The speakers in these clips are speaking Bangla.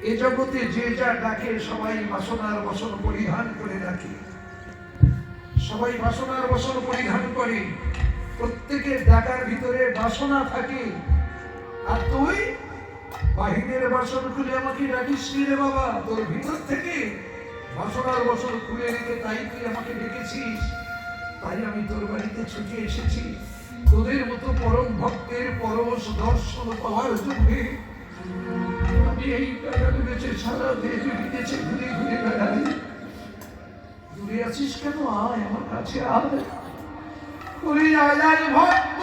এ জগতে যে যা ডাকে সবাই বাসনার বসন পরিধান করে ডাকে, সবাই বাসনার বসন পরিধান করে, প্রত্যেকের ডাকার ভিতরে বাসনা থাকে। আর তুই বাহিরের বাসন খুলে আমাকে ডাকিস রে বাবা, তোর ভিতর থেকে বাসনার বসন খুলে রেখে তাই তুই আমাকে ডেকেছিস। তাই আমি তোর বাড়িতে ছুটে এসেছি তোদের মতো পরম ভক্তের পরশ দর্শন পাওয়ার জন্য। আমি এই কারণে বেঁচে সারা দেশ বিদেশে ঘুরে ঘুরে বেড়াই। দূরে আছিস কেন? আয় আমার কাছে আয়। ওরে আয় ভক্ত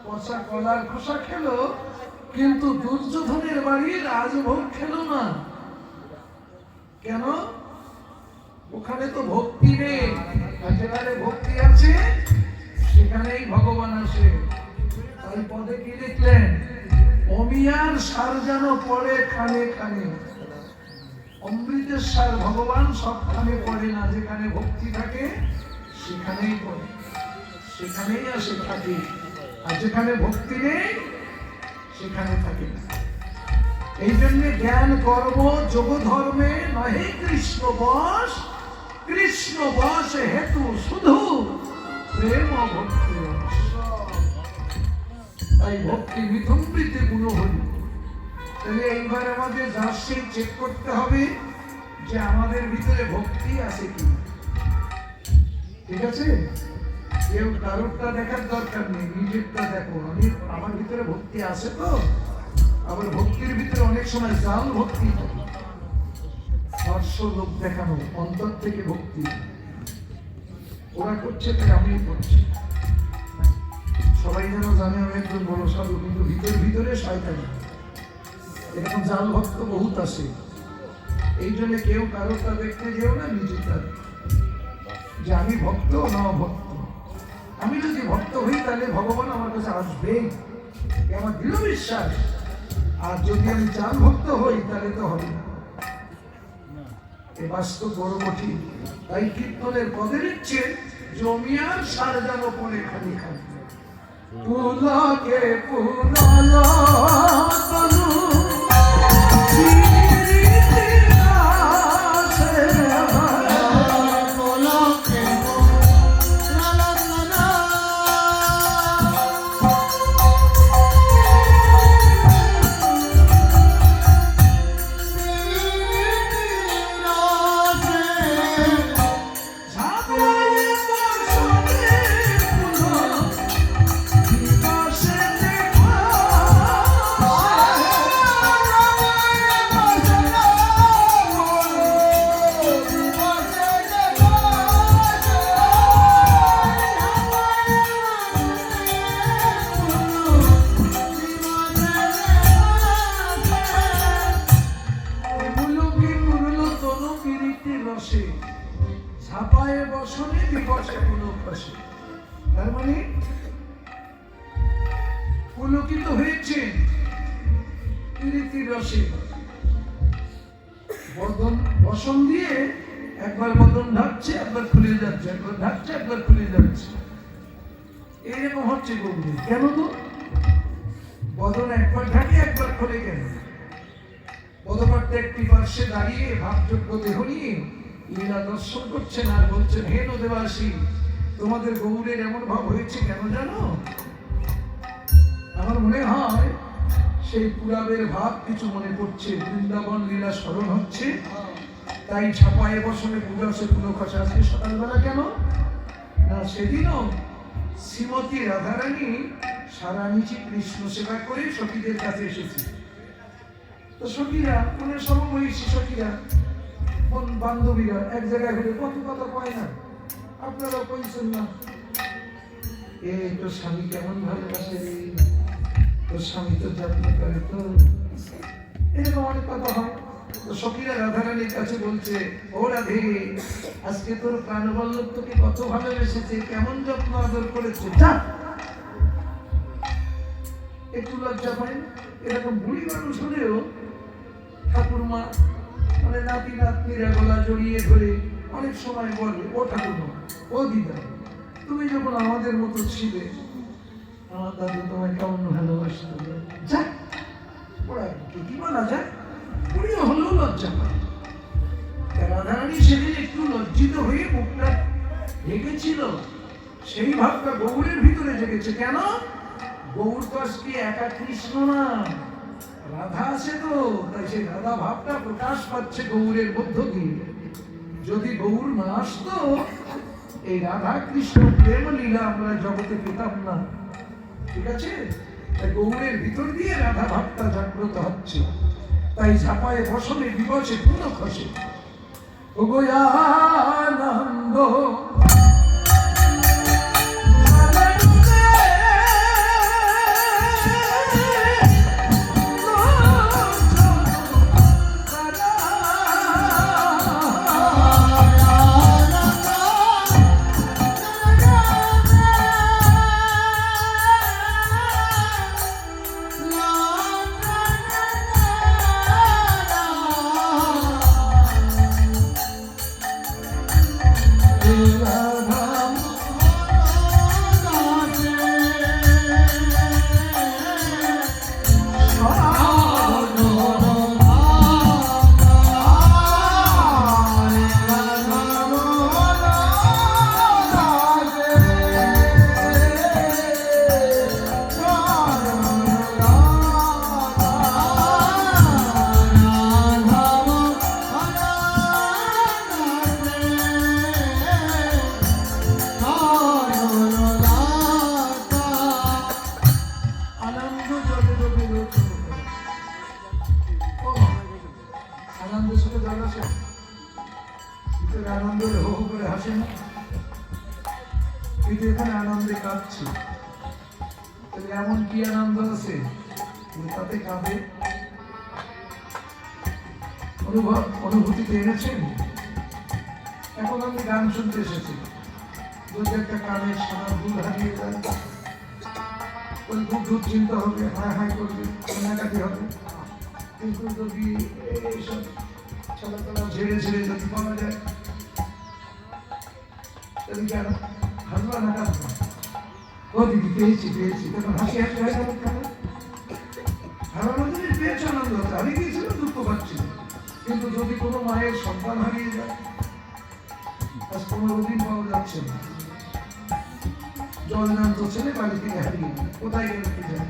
পচা কলার খোসা খেলো, কিন্তু দুর্যোধনের বাড়ি রাজভোগ খেলো না। কেন? ওখানে তো ভক্তি নেই। যেখানে ভক্তি আছে সেখানেই ভগবান আসে। তাই পদে কি লিখলেন? অমিয়ার সার যেন পড়ে খানে খানে। অমৃতের সার ভগবান সবখানে পড়ে না, যেখানে ভক্তি থাকে সেখানেই পড়ে, সেখানেই আসে থাকে। আর যেখানে ভক্তি নেই সেখানে থাকে না। এই জন্য জ্ঞান কর্ম যোগ ধর্মে নহে কৃষ্ণ বশ, কৃষ্ণ বশ হেতু শুধু প্রেম ভক্তি। তাই ভক্তি বিধম্বিতে গুণ হল। তাহলে এইবার আমাদের জার্সি চেক করতে হবে যে আমাদের ভিতরে ভক্তি আছে কি। ঠিক আছে, কেউ কারোরটা দেখার দরকার নেই, নিজেরটা দেখো। আমার ভিতরে ভক্তি আছে তো। আবার ভক্তির ভিতরে অনেক সময় জাল ভক্তি, স্পর্শ লোক দেখানো, অন্তর থেকে ভক্তি। ওরা করছে তাই আমিও করছি। সবাই যেন জানে আমি একজন বড় সাধু, কিন্তু ভিতরে ভিতরে শয়তানি। এরকম জাল ভক্ত বহুত আছে। এই জন্য কেউ কারোরটা দেখতে যেও না, নিজেরটা যে আমি ভক্ত না ভক্ত। আমি যদি ভক্ত হই তাহলে ভগবান আমার কাছে আসবে, আমার দৃঢ় বিশ্বাস। আর যদি আমি জাল ভক্ত হই তাহলে তো হবে না। এ বাস্তব বড় কঠিন। তাই কীর্তনের পদে নিচ্ছে জমিয়ার সার যেন পরে খালি খালি পুলকে পুলাল তনু ঝাপায়ে বসনে দিবসে পুলকাশে। তার মানে পুলকিত হয়েছে প্রীতির রসে। বদন বসন দিয়ে একবার বদন ঢাকছে, একবার খুলে যাচ্ছে, একবার ঢাকছে, একবার খুলে যাচ্ছে। এইরকম হচ্ছে গৌরী। কেন তো বদন একবার ঢাকে একবার খুলে কেন? পদপাঠে একটি পার্শ্বে দাঁড়িয়ে ভাবযোগ্য দেহ নিয়ে লীলা দর্শন করছেন আর বলছেন, হে নদেবাসী, তোমাদের গৌরের এমন ভাব হয়েছে কেন জানো? আমার মনে হয় সেই পুরাবের ভাব কিছু মনে পড়ছে, বৃন্দাবন লীলা স্মরণ হচ্ছে। তাই ছাপায়ে বসনে পুজোসে পুলকাশে। আজকে সকালবেলা কেন না, সেদিনও শ্রীমতী রাধারানী সারা নিচে কৃষ্ণ সেবা করে সখীদের কাছে এসেছে। তো সখীরা মানে সমবয়সী সখীরা, বান্ধবীরা এক জায়গায় হলে কত কথা কয় না, আপনারা কইছেন না, এ তো স্বামী কেমন ভালোবাসে, তোর স্বামী তো যত্ন করে, তো এরকম অনেক কথা হয়। তো সখীরা রাধারানীর কাছে বলছে, ও রাধে, আজকে তোর প্রাণবল্লভ তোকে কত ভালোবেসেছে, কেমন যত্ন আদর করেছে, যা একটু লজ্জা পায়। এরকম বুড়ি মানুষ হলেও ঠাকুরমা মানে নাতি নাতনিরা গলা জড়িয়ে ধরে অনেক সময় বলে, ও ঠাকুরমা, ও দিদা, তুমি যখন আমাদের মতো ছিলে, আমার দাদু তোমায় কেমন ভালোবাসত, যা ওরা কি বলা যায়। বুড়িও হলেও লজ্জা পায়। রাধারানী সেদিন একটু লজ্জিত হয়ে মুখটা ঢেকেছিল। সেই ভাবটা গৌরের ভিতরে জেগেছে। কেন? গৌর তো আজকে একা কৃষ্ণ না, রাধা আছে তো, তাই সেই রাধা ভাবটা প্রকাশ পাচ্ছে গৌরের মধ্য দিয়ে। যদি গৌর না আসতো, এই রাধা কৃষ্ণ প্রেম লীলা আমরা জগতে পেতাম না। ঠিক আছে, তাই গৌরের ভিতর দিয়ে রাধা ভাবটা জাগ্রত হচ্ছে। তাই ঝাপায়ে বসনে দিবসে পুলকাশে ও গোয়ানন্দ আনন্দ জলে ডোবে লোচন তারা। ও আনন্দের সাথে জল আসে, ভিতরে আনন্দ হো হো করে হাসে না, কিন্তু এখানে আনন্দে কাঁদছে। তাহলে এমন কি আনন্দ আছে তাতে কাঁদে? অনুভূতিতে এনেছেন? এখন আমি গান শুনতে এসেছি, যদি একটা কানের সোনার দুল হারিয়ে যায়, ওই খুব দুশ্চিন্তা হবে, হায় হায় করবে, কান্নাকাটি হবে। কিন্তু যদি এইসব ছেলেপেলা ঝেড়ে ঝেড়ে যদি পাওয়া যায়, তাহলে কেন হাসবা না কাঁদবা? ও দিদি পেয়েছি পেয়েছি, তখন হাসি হাসি হয়ে গেল কেন? হারানো জিনিস পেয়েছে আনন্দ হতে, হারিয়ে গিয়েছিল দুঃখ পাচ্ছিল। কিন্তু যদি কোনো মায়ের সন্তান হারিয়ে যায়, আজ 15 দিন পাওয়া যাচ্ছে না, জলনান্ত ছেলে বাড়ি থেকে হারিয়ে গেল, কোথায় গেল কি যায়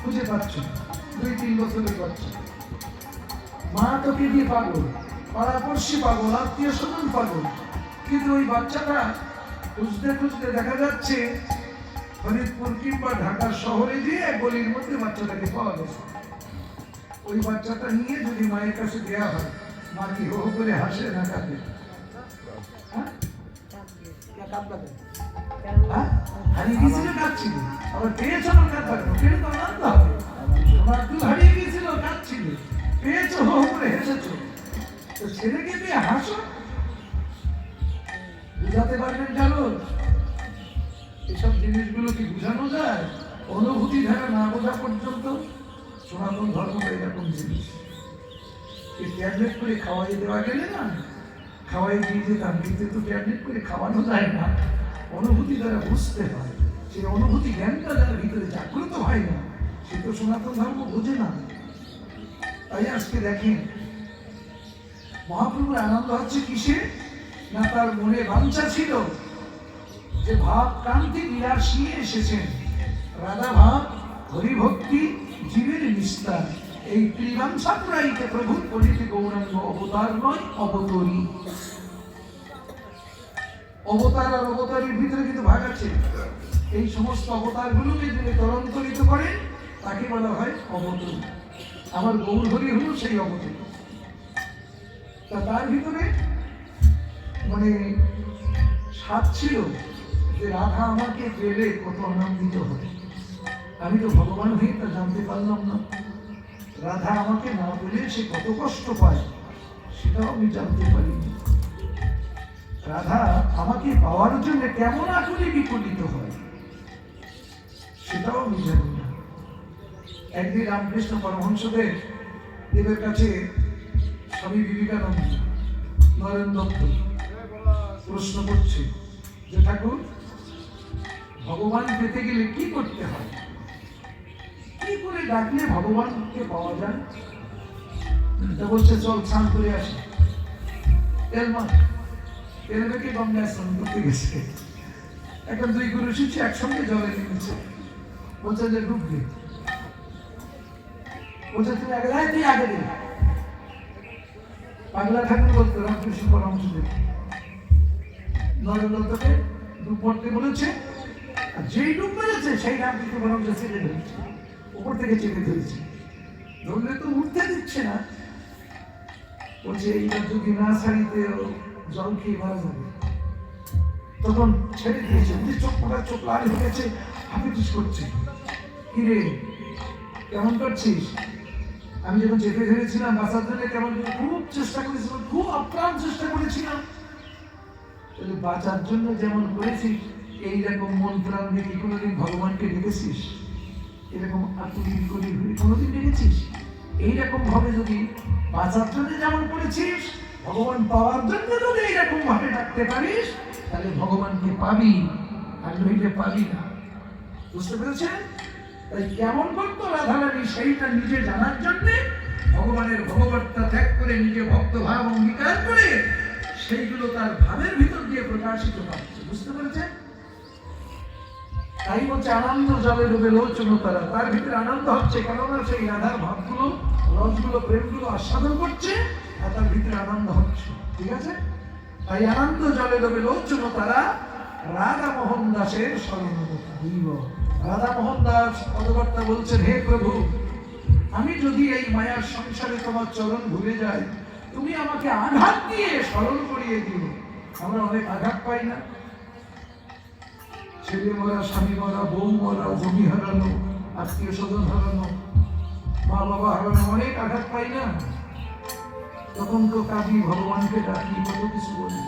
খুঁজে পাচ্ছ না, 2-3 বছরের বাচ্চা। মা তোকে দিয়ে পাগল, পাড়াপড়শি পাগল, আত্মীয় স্বজন পাগল, কিন্তু ওই বাচ্চাটা খুঁজতে খুঁজতে দেখা যাচ্ছে ফরিদপুর কিংবা ঢাকার শহরে গিয়ে গলির মধ্যে বাচ্চাটাকে পাওয়া গেছে। ওই বাচ্চাটা নিয়ে যদি মায়ের কাছে দেওয়া হয়, মা কি হো হো করে হাসে না কাঁদে? হারিয়ে গিয়েছিল কাঁদছিল, আবার পেয়েছো না কাঁদবার, পেলে তো আনন্দ হবে। তোমার তুই হারিয়ে গিয়েছিল কাঁদছিলে, পেয়েছো হো হো করে হেসেছো, তো ছেলেকে পেয়ে হাসো। বুঝাতে পারবেন জানো? এসব জিনিসগুলো কি বুঝানো যায়? অনুভূতি ধারা না বোঝা পর্যন্ত সনাতন ধর্ম এরকম জিনিস। এই ট্যাবলেট করে খাওয়াই দেওয়া গেলে না, খাওয়াই দিয়ে যেতাম, কিন্তু তো ট্যাবলেট করে খাওয়ানো যায় না, অনুভূতি দ্বারা বুঝতে হয়। সেই অনুভূতি জ্ঞানটা যারা ভিতরে জাগ্রত হয় না, সে তো সনাতন ধর্ম বোঝে না। তাই আজকে দেখেন মহাপ্রভুর আনন্দ হচ্ছে কিসে? না তার মনে বাঞ্ছা ছিল যে ভাব কান্তি বিলাস নিয়ে এসেছেন, রাধা ভাব হরিভক্তি জীবের নিস্তার, এই ত্রিবাঞ্ছা পুরাইতে প্রভুর করিতে গৌরাঙ্গ অবতার নয় অবতরী। অবতার আর অবতারের ভিতরে কিন্তু ভাগ আছে। এই সমস্ত অবতারগুলোকে যিনি তরন্তরিত করেন তাকে বলা হয় অবতরী। আমার গৌর হরি হল সেই অবতরী। তার ভিতরে মানে স্বাদ ছিল যে রাধা আমাকে পেলে কত আনন্দিত হবে। আমি তো ভগবান হয়ে তা জানতে পারলাম না, রাধা আমাকে না পেলে সে কত কষ্ট পায় সেটাও আমি জানতে পারিনি। রাধা আমাকে পাওয়ার জন্য কেমন আকুলি বিকলিত হয় সেটাও আমি জানি না। একদিন রামকৃষ্ণ পরমহংসদেব দেবের কাছে স্বামী বিবেকানন্দ নরেন দত্ত প্রশ্ন করছে যে ঠাকুর, ভগবান পেতে গেলে কি করতে হয়, কি করে ডাকলে ভগবানকে পাওয়া যায়? তা বলছে চল স্নান করে আসি। তেল মেখে গঙ্গায় স্নান করতে গেছে। এখন 2 গুরু শিষ্য একসঙ্গে জলে নেমেছে। বলছে যে ডুববে, বলছে তুমি আগে দেয়, তুই আগে দে। পাগলা ঠাকুর বলতো রামকৃষ্ণ পরমহংসদেব নরেন দত্তকে ডুব পড়তে বলেছে, আর যেই ডুব মেরেছে সেই রামকৃষ্ণ পরমহংস ছেড়ে ধরেছে, উপর থেকে চেপে ধরেছে, ধরলে তো উঠতে দিচ্ছে না। বলছে এইবার যদি না ছাড়িতে জল খেয়ে মারা যাবে। তখন ছেড়ে দিয়েছে, চোখ পড়া, চোখ লাল হয়ে গেছে, হাঁপিটিস করছে। কিরে কেমন করছিস? আমি যখন চেপে ধরেছিলাম বাঁচার জন্য কেমন খুব চেষ্টা করেছিলাম, খুব আপ্রাণ চেষ্টা করেছিলাম। বাঁচার জন্য যেমন করেছিস এইরকম মন প্রাণ দিয়ে কোনোদিন ভগবানকে ডেকেছিস? এরকম আকুলি বিকুলি হয়ে কোনোদিন ডেকেছিস? এইরকম ভাবে যদি বাঁচার জন্য যেমন করেছিস, ভগবান পাওয়ার জন্য যদি এইরকম ভাবে ডাকতে পারিস, তাহলে ভগবানকে পাবি, আর নইলে পাবি না। বুঝতে পেরেছেন? তাই কেমন করতো রাধারানী সেইটা নিজে জানার জন্য ভগবানের ভগবত্তা ত্যাগ করে নিজে ভক্ত ভাব অঙ্গীকার করে সেইগুলো তার ভাবের ভিতর দিয়ে প্রকাশিত হচ্ছে। বুঝতে পেরেছেন? তাই হচ্ছে আনন্দ জলে ডুবে লোচন তারা, তার ভিতরে আনন্দ হচ্ছে, কেননা সেই রাধার ভাবগুলো, রসগুলো, প্রেমগুলো আস্বাদন করছে, আর তার ভিতরে আনন্দ হচ্ছে। ঠিক আছে? তাই আনন্দ জলে ডুবে লোচন তারা, রাধা মোহন দাসের স্মরণ রাধা মোহন দাস পদকর্তা বলছেন, হে প্রভু, আমি যদি এই মায়ার সংসারে তোমার চরণ ভুলে যাই, তুমি আমাকে আঘাত দিয়ে স্মরণ করিয়ে দিও। আমরা অনেক আঘাত পাই না? ছেলে মরা, স্বামী মরা, বউ মরা, জমি হারানো, আত্মীয় স্বজন হারানো, মা বাবা হারানো, অনেক আঘাত পাই না? তখন তো কাঁদি, ভগবানকে ডাকি, কত কিছু বলি।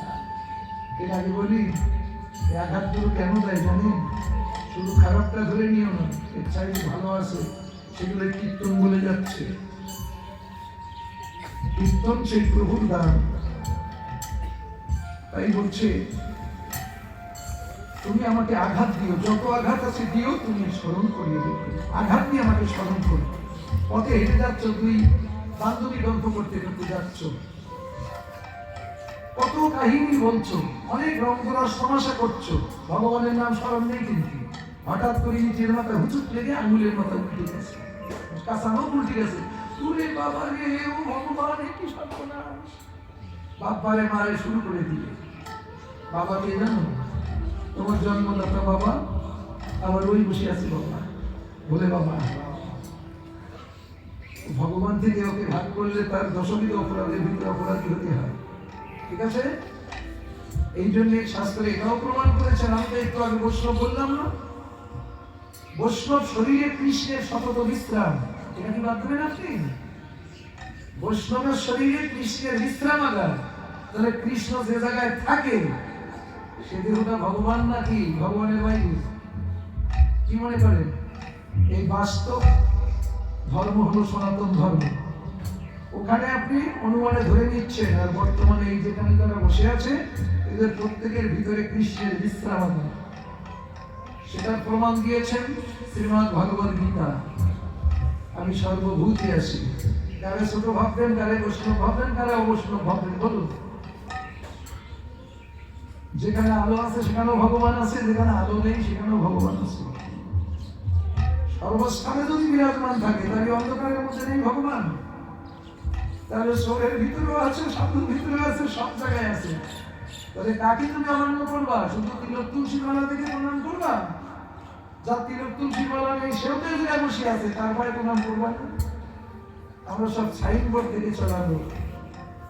এর আগে বলি, এই আঘাতগুলো কেন দেয় জানেন? শুধু খারাপটা ধরে নিও না, এর চাইতে ভালো আছে, সেগুলো কীর্তন বলে যাচ্ছে। কীর্তন সেই প্রভুর দান। তাই বলছে, তুমি আমাকে আঘাত দিও, যত আঘাত আছে দিও, তুমি স্মরণ করিয়ে দিও। আঘাত দিয়ে আমাকে স্মরণ করো। পথে হেঁটে যাচ্ছ, তুই বান্ধবী গল্প করতে করতে যাচ্ছ, কত কাহিনী বলছো, অনেক রং করার সমস্যা করছো, ভগবানের নাম স্মরণ নেই। কিন্তু হঠাৎ করে নিজের মাথায় হুচুট লেগে আঙুলের মাথায় উল্টে গেছে, কাঁচানো উল্টে গেছে। তুলে বাবা রে, ও ভগবান, কি সর্বনাশ! বাপ্পারে মারে শুরু করে দিলে। বাবাকে জানো, তোমার জন্মদাতা বাবা, আবার ওই বসে আছে বাবা, বলে বাবা। ভগবান থেকে ওকে ভাগ করলে তার দশবিধ অপরাধের ভিতরে অপরাধী হতে হয়। ঠিক আছে? এই জন্য শাস্ত্রে এটাও প্রমাণ করেছেন। আমি তো একটু আগে বৈষ্ণব বললাম না, বৈষ্ণব শরীরে কৃষ্ণের শপথ বিশ্রাম। এটা কি বাদ দেবেন আপনি? বৈষ্ণবের শরীরে কৃষ্ণের বিশ্রামাগার। তাহলে কৃষ্ণ যে জায়গায় থাকে, সে দেহটা ভগবান নাকি ভগবানের বাইরে? কি মনে করেন? এই বাস্তব ধর্ম হলো সনাতন ধর্ম। ওখানে আপনি অনুমানে ধরে নিচ্ছেন, আর বর্তমানে এই যেখানে তারা বসে আছে, এদের প্রত্যেকের ভিতরে কৃষ্ণের বিশ্রাম আছে। সেটার প্রমাণ দিয়েছেন শ্রীমদ্ ভগবদ গীতা। আমি সর্বভূতে আছি। কারে ছোট ভাববেন, কারে বৈষ্ণব ভাববেন, কারে অবৈষ্ণব ভাববেন, বলুন। যেখানে আলো আছে সেখানেও ভগবান আছে, যেখানে আলো নেই সেখানেও ভগবান আছে। সর্বস্থানে যদি বিরাজমান থাকে, তাহলে অন্ধকারের মধ্যে নেই ভগবান? তাহলে শরীরের ভিতরেও আছে, সাধুর ভিতরেও আছে, সব জায়গায় আছে। তাহলে কাকে তুমি অমান্য করবা? শুধু তিলক তুলসী মালা থেকে প্রণাম করবা? যার তিলক তুলসী মালা নেই, সেও তো জায়গায় বসে আছে, তারপরে প্রণাম করবা না? আমরা সব সাইনবোর্ড থেকে চলাবো,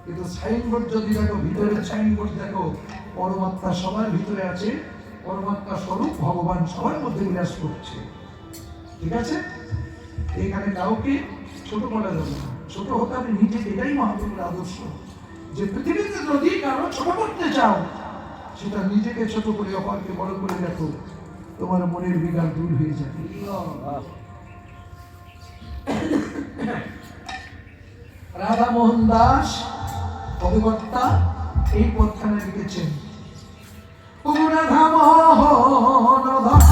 কিন্তু সাইনবোর্ড যদি দেখো, ভিতরের সাইনবোর্ড দেখো, পরমাত্মা সবার ভিতরে আছে, পরমাত্মা স্বরূপ ভগবান সবার মধ্যে বিরাজ করছে। ঠিক আছে? এখানে কাউকে ছোট করা যাবে না। ছোট হতে হবে নিজেকে, এটাই মহাপ্রভুর আদর্শ। যে পৃথিবীতে যদি কারো ছোট করতে চাও, সেটা নিজেকে ছোট করে অপরকে বড় করে দেখো, তোমার মনের বিকার দূর হয়ে যাবে। রাধা মোহন দাস পদকর্তা এই পদখানা লিখেছেন। রাধা মোহন দাস